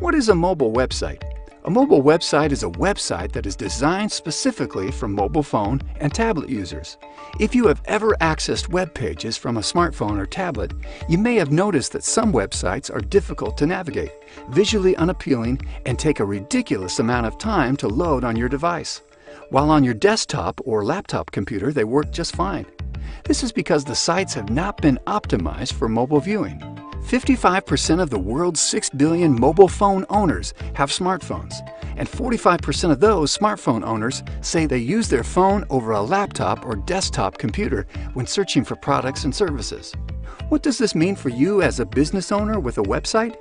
What is a mobile website? A mobile website is a website that is designed specifically for mobile phone and tablet users. If you have ever accessed web pages from a smartphone or tablet, you may have noticed that some websites are difficult to navigate, visually unappealing, and take a ridiculous amount of time to load on your device. While on your desktop or laptop computer, they work just fine. This is because the sites have not been optimized for mobile viewing. 55% of the world's 6 billion mobile phone owners have smartphones, and 45% of those smartphone owners say they use their phone over a laptop or desktop computer when searching for products and services. What does this mean for you as a business owner with a website?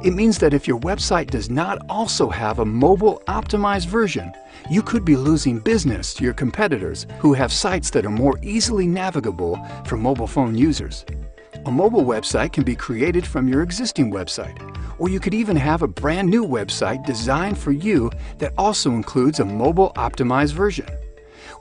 It means that if your website does not also have a mobile optimized version, you could be losing business to your competitors who have sites that are more easily navigable for mobile phone users. A mobile website can be created from your existing website, or you could even have a brand new website designed for you that also includes a mobile optimized version.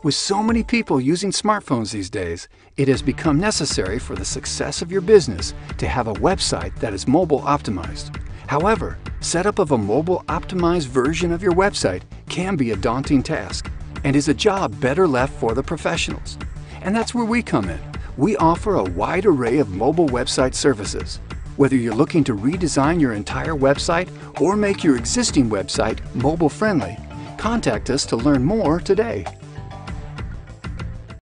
With so many people using smartphones these days, it has become necessary for the success of your business to have a website that is mobile optimized. However, setup of a mobile optimized version of your website can be a daunting task and is a job better left for the professionals. And that's where we come in. We offer a wide array of mobile website services. Whether you're looking to redesign your entire website or make your existing website mobile-friendly, contact us to learn more today.